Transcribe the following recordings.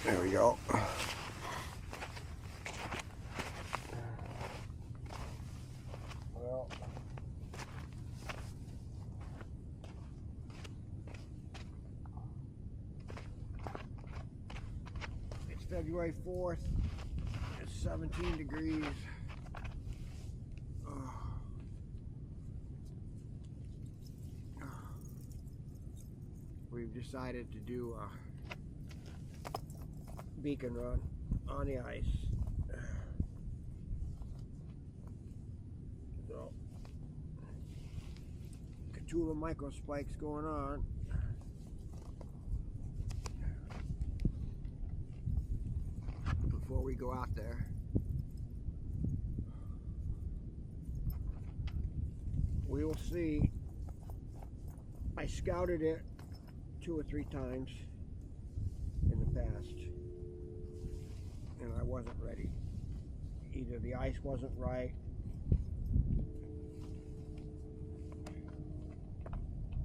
There we go. Well, it's February 4th. It's 17 degrees. We've decided to do a beacon run on the ice. So, two of the micro spikes going on. Before we go out there, we will see. I scouted it 2 or 3 times in the past, and I wasn't ready. Either the ice wasn't right,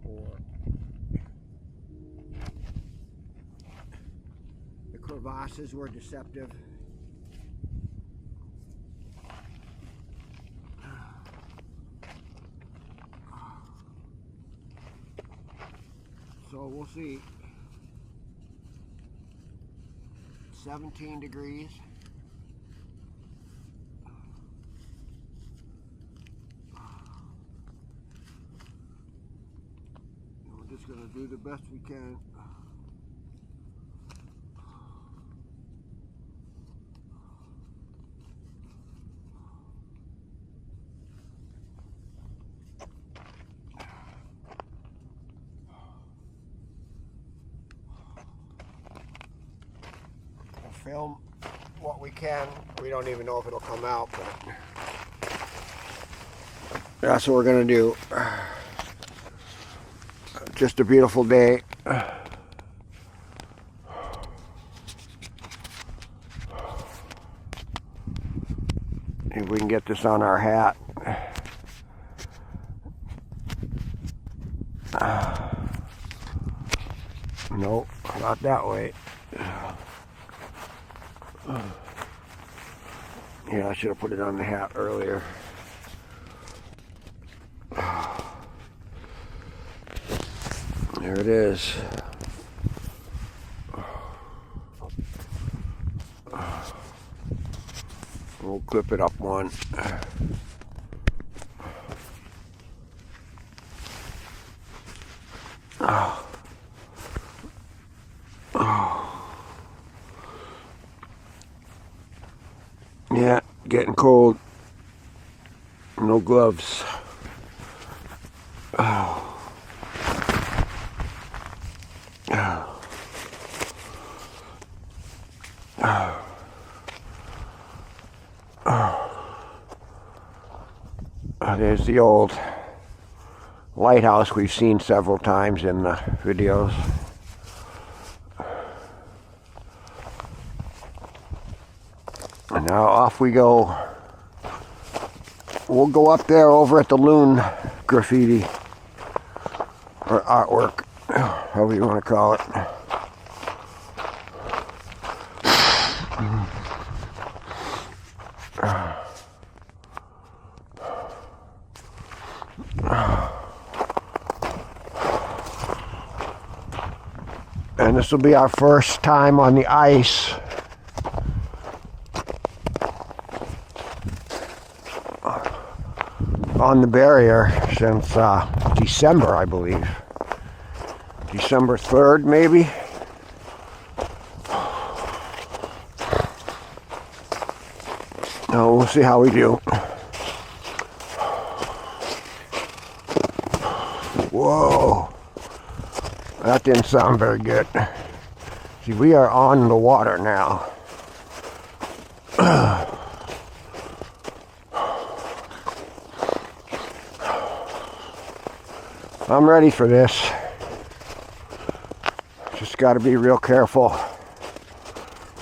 or the crevasses were deceptive. So we'll see. 17 degrees. We're just going to do the best we can. Film what we can. We don't even know if it'll come out, but that's what we're gonna do. Just a beautiful day. If we can get this on our hat. Nope, not that way. Yeah, I should have put it on the hat earlier. There it is. We'll clip it up one. Yeah, getting cold. No gloves. There's the old lighthouse we've seen several times in the videos. And now off we go. We'll go up there over at the loon graffiti, or artwork, however you want to call it. And this will be our first time on the ice. On the barrier since December, I believe. December 3rd, maybe. No, we'll see how we do. Whoa. That didn't sound very good. See, we are on the water now. I'm ready for this. Just got to be real careful.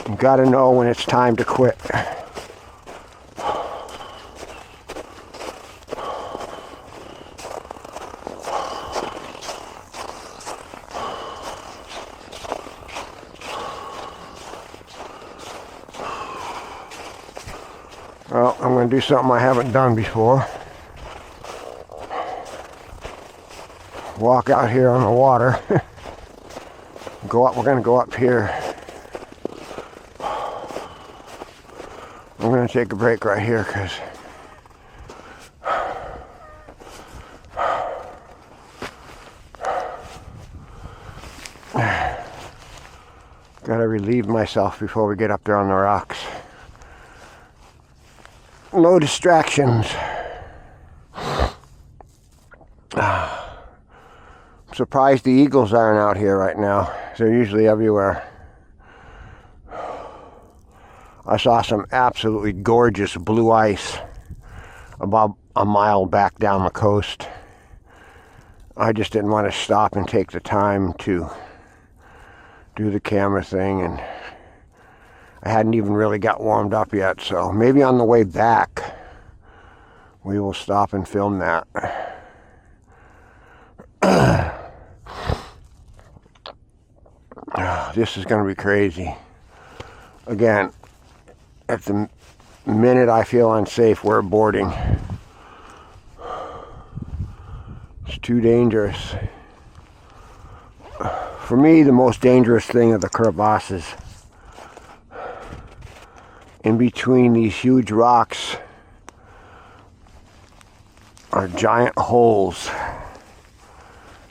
You got to know when it's time to quit. Well, I'm going to do something I haven't done before. Walk out here on the water. Go up. We're going to go up here. I'm going to take a break right here because got to relieve myself before we get up there on the rocks. No distractions. I'm surprised the eagles aren't out here right now. They're usually everywhere. I saw some absolutely gorgeous blue ice about a mile back down the coast. I just didn't want to stop and take the time to do the camera thing, and I hadn't even really got warmed up yet, so maybe on the way back we will stop and film that. This is going to be crazy. Again, at the minute I feel unsafe, we're boarding. It's too dangerous. For me, the most dangerous thing are the crevasses. In between these huge rocks are giant holes.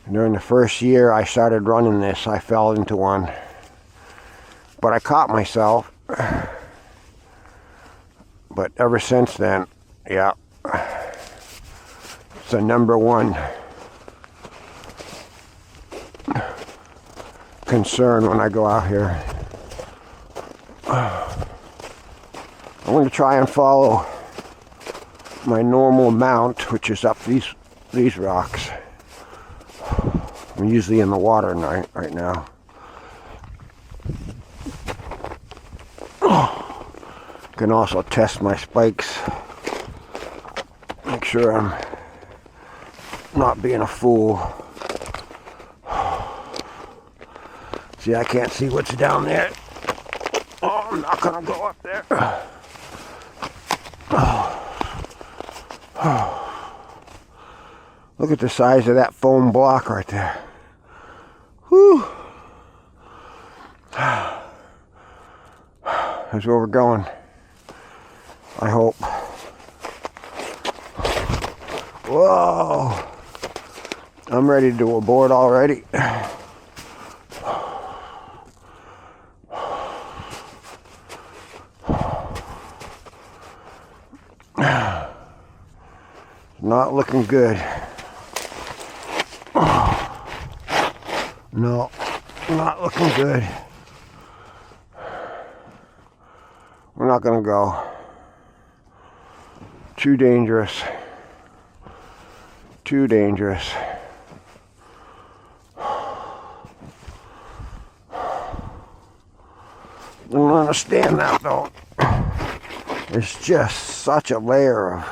During the first year I started running this, I fell into one. But I caught myself. But ever since then, yeah, it's the #1 concern when I go out here. I'm going to try and follow my normal mount, which is up these rocks. I'm usually in the water right now. Can also test my spikes. Make sure I'm not being a fool. See, I can't see what's down there. Oh, I'm not gonna go up there. Look at the size of that foam block right there. Whew. That's where we're going. I hope. Whoa! I'm ready to aboard already. Not looking good. No, not looking good. We're not gonna go. Too dangerous. Too dangerous. I don't understand that though. It's just such a layer of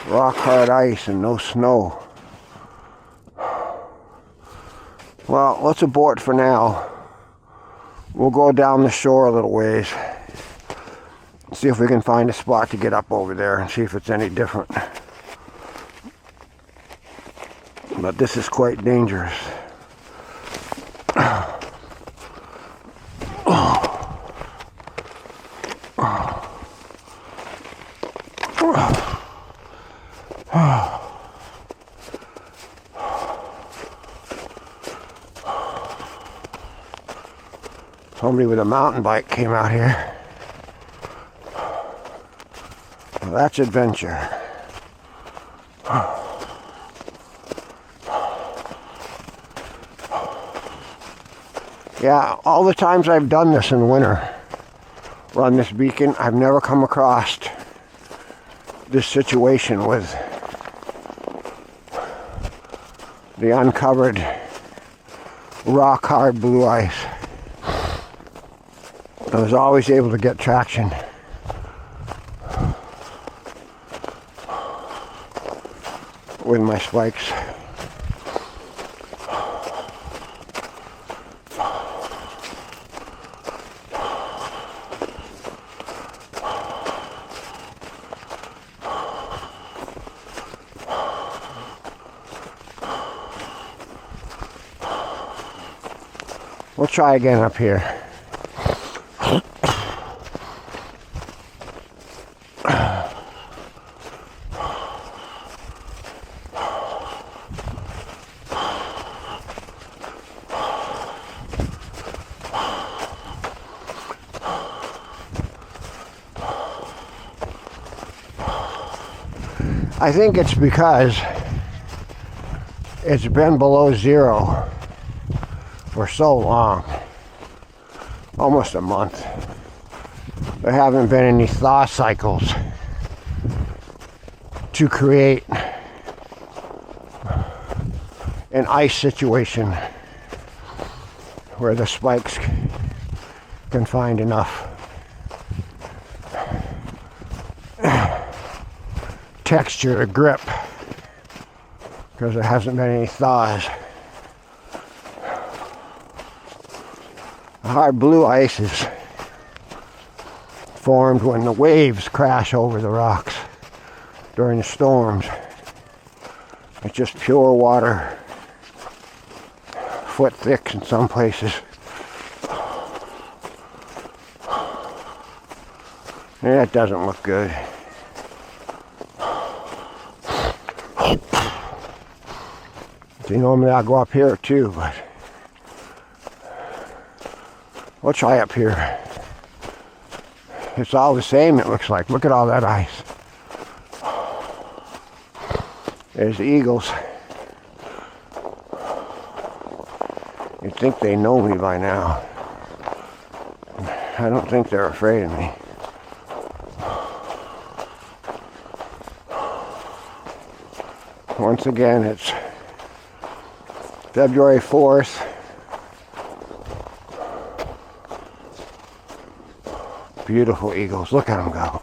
rock hard ice and no snow. Well, let's abort for now. We'll go down the shore a little ways. See if we can find a spot to get up over there and see if it's any different. But this is quite dangerous. Somebody with a mountain bike came out here. Well, that's adventure. Yeah, all the times I've done this in winter, run this beacon, I've never come across this situation with the uncovered rock hard blue ice. I was always able to get traction. With my spikes. try again up here. I think it's because it's been below zero for so long, almost a month. There haven't been any thaw cycles to create an ice situation where the spikes can find enough texture to grip, because there hasn't been any thaws. Hard blue ice is formed when the waves crash over the rocks during the storms. It's just pure water, foot thick in some places. And that doesn't look good. See, normally I'll go up here too, but we'll try up here. It's all the same, it looks like. Look at all that ice. There's the eagles. You'd think they know me by now. I don't think they're afraid of me. Once again, it's February 4th. Beautiful eagles. Look at them go.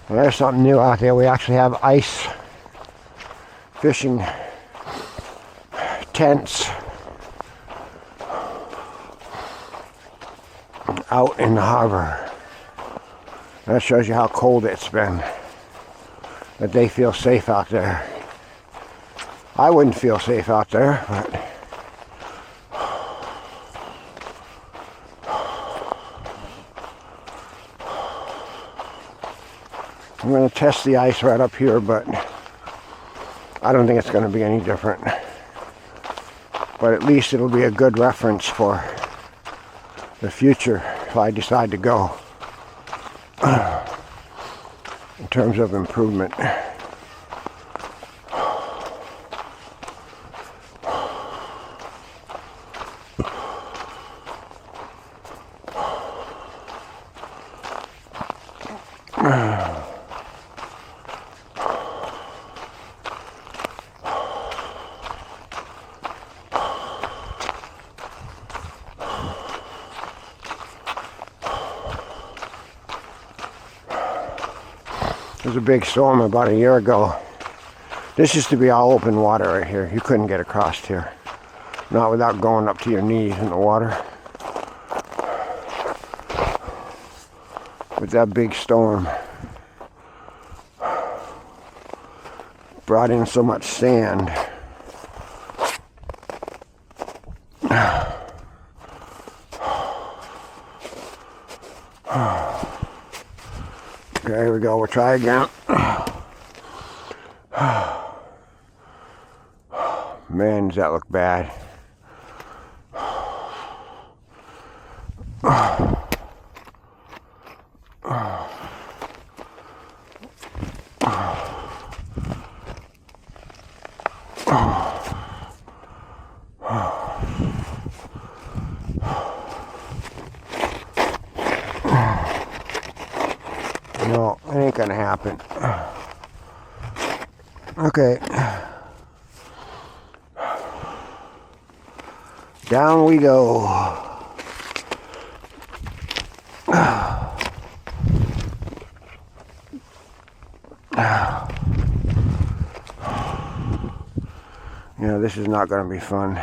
Well, there's something new out there. We actually have ice fishing tents out in the harbor. That shows you how cold it's been, that they feel safe out there. I wouldn't feel safe out there, but I'm going to test the ice right up here, but I don't think it's going to be any different. But at least it'll be a good reference for the future if I decide to go in terms of improvement. There was a big storm about a year ago. This used to be all open water right here. You couldn't get across here, not without going up to your knees in the water. With that big storm, brought in so much sand. Okay, here we go. We'll try again. Man, does that look bad. No, it ain't gonna happen. Okay. Down we go. You know, this is not going to be fun.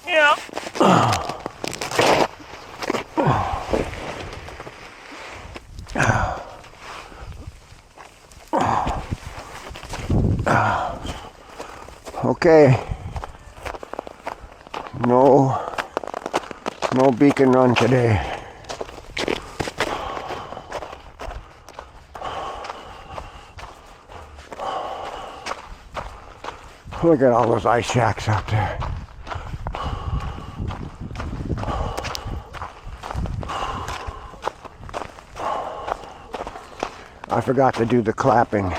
Yeah. Okay. No beacon run today. Look at all those ice shacks out there. I forgot to do the clapping.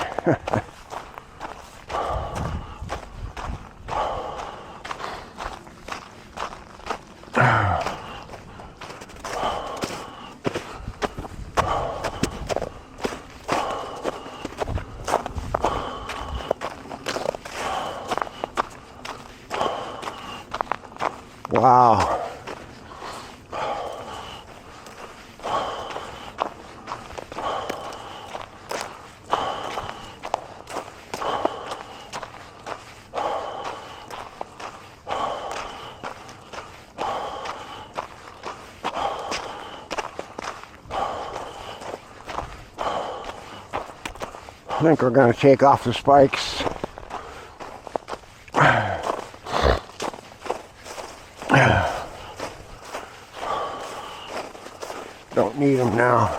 Wow. I think we're going to take off the spikes. Don't need them now.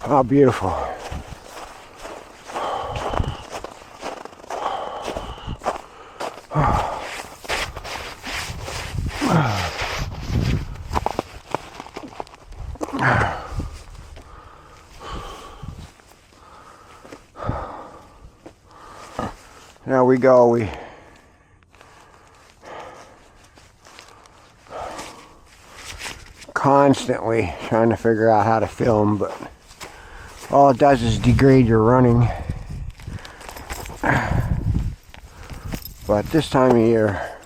How beautiful. There we go. We constantly trying to figure out how to film, but all it does is degrade your running. But this time of year,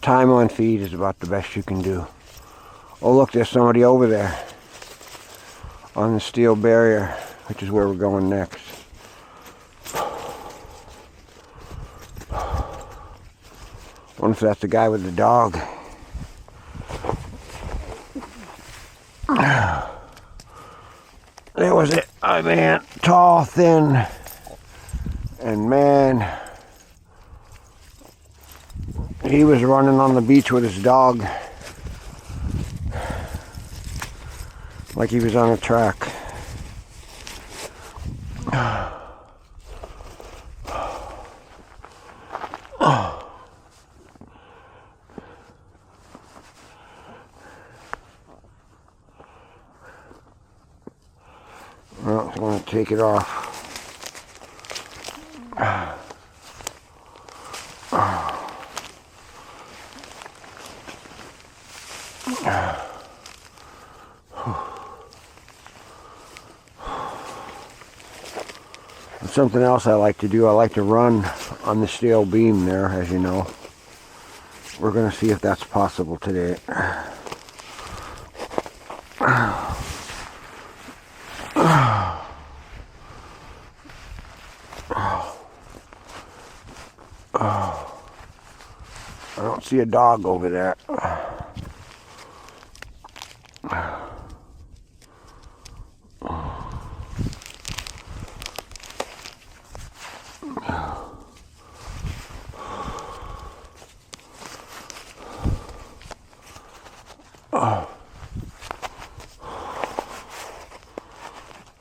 time on feed is about the best you can do. Oh look, there's somebody over there on the steel barrier, which is where we're going next. I wonder if that's the guy with the dog. There was it. Oh man, tall, thin, and man, he was running on the beach with his dog like he was on a track. Well, I'm going to take it off. Something else I like to do, I like to run on the steel beam there, as you know. We're going to see if that's possible today. I don't see a dog over there.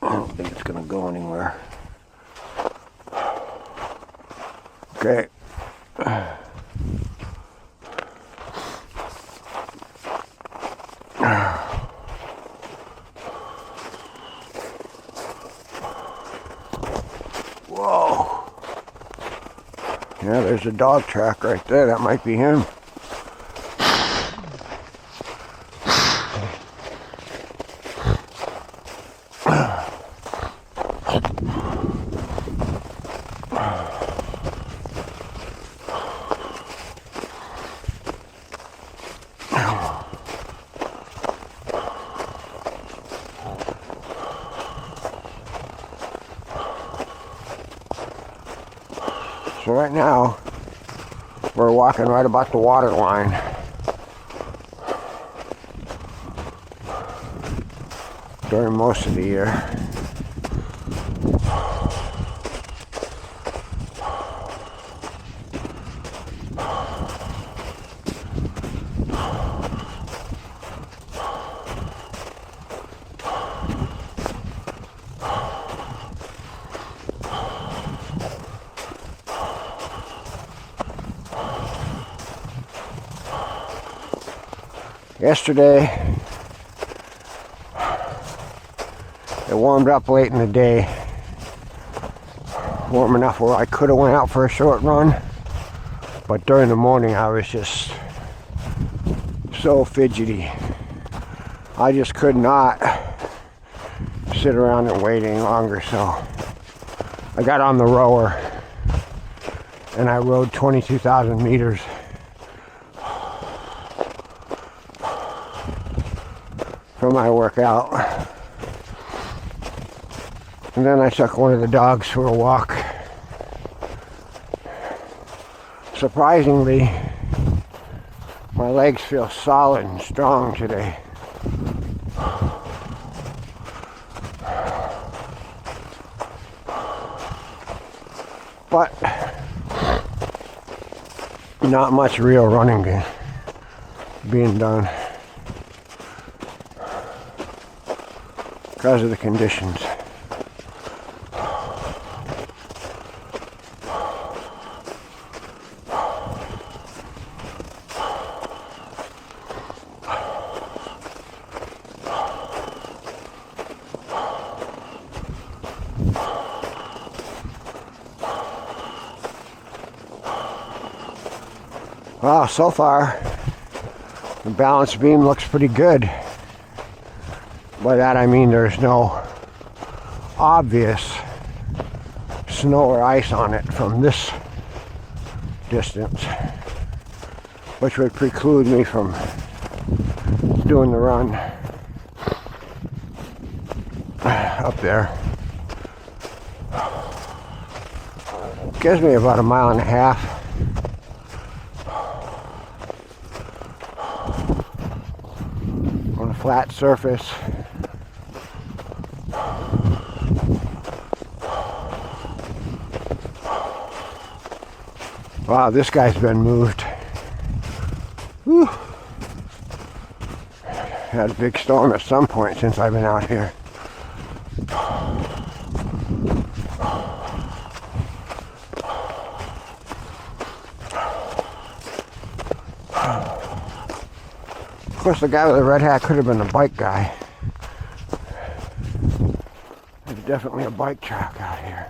I don't think it's going to go anywhere. Okay. Whoa. Yeah, there's a dog track right there. That might be him. So right now, we're walking right about the water line. During most of the year. Yesterday, it warmed up late in the day, warm enough where I could have went out for a short run, but during the morning I was just so fidgety. I just could not sit around and wait any longer, so I got on the rower and I rode 22,000 meters. For my workout. And then I took one of the dogs for a walk. Surprisingly, my legs feel solid and strong today. But not much real running being done because of the conditions. Wow, so far the balance beam looks pretty good. By that I mean there's no obvious snow or ice on it from this distance, which would preclude me from doing the run up there. Gives me about 1.5 miles on a flat surface. Wow, this guy's been moved. Whew. Had a big storm at some point since I've been out here. Of course, the guy with the red hat could have been the bike guy. There's definitely a bike track out here.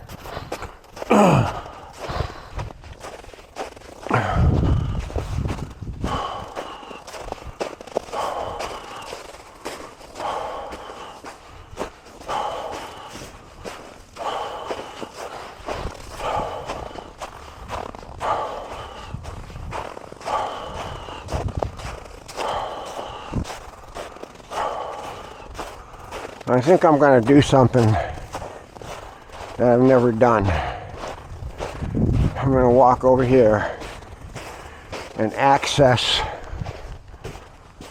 I think I'm going to do something that I've never done. I'm going to walk over here and access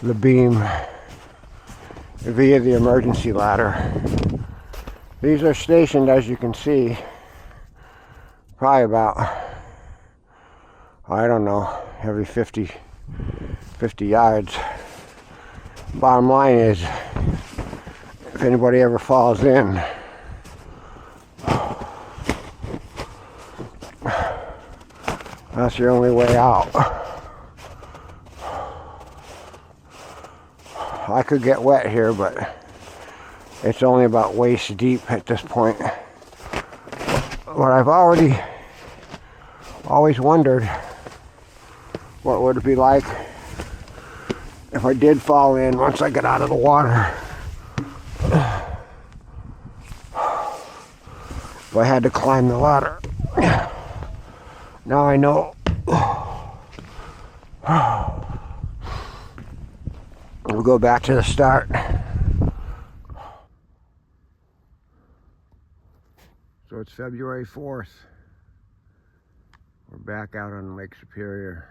the beam via the emergency ladder. These are stationed, as you can see, probably about, I don't know, every 50 yards. Bottom line is, if anybody ever falls in, that's your only way out. I could get wet here, but it's only about waist deep at this point. But I've always wondered what would it be like if I did fall in once I get out of the water. If I had to climb the ladder. Now I know. We'll go back to the start. So it's February 4th. We're back out on Lake Superior.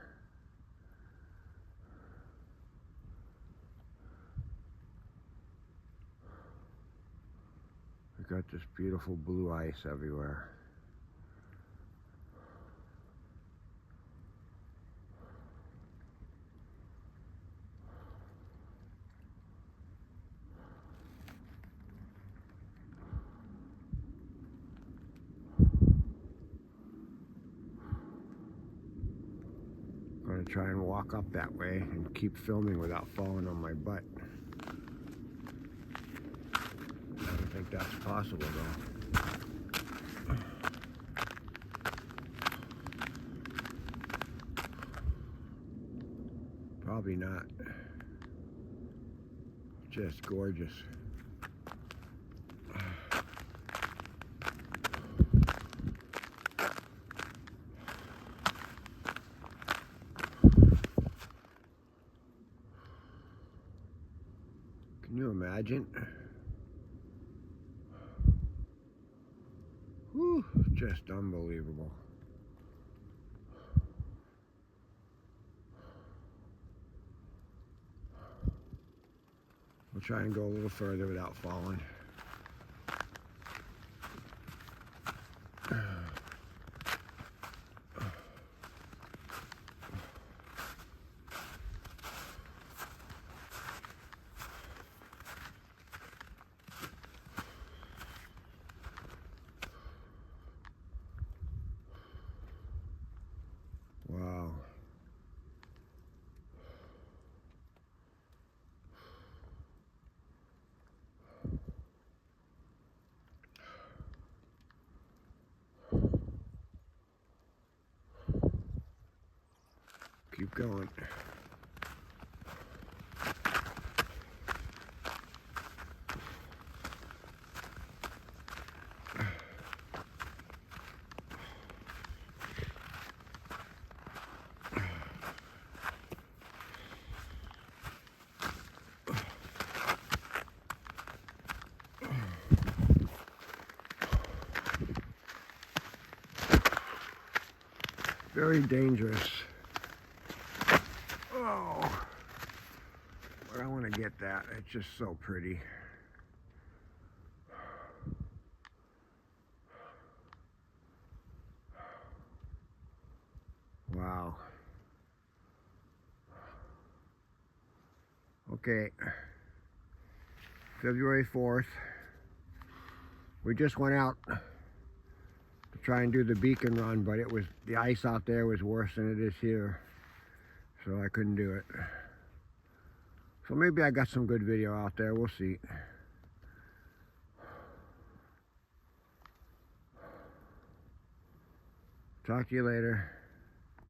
We've got this beautiful blue ice everywhere. I'm going to try and walk up that way and keep filming without falling on my butt. I don't think that's possible though. Probably not. Just gorgeous. Can you imagine? Whew, just unbelievable. We'll try and go a little further without falling. Wow. Keep going. Very dangerous. Oh, but I want to get that. It's just so pretty. Wow. Okay. February 4th. We just went out to try and do the beacon run, but the ice out there was worse than it is here, so I couldn't do it. So maybe I got some good video out there. We'll see. Talk to you later.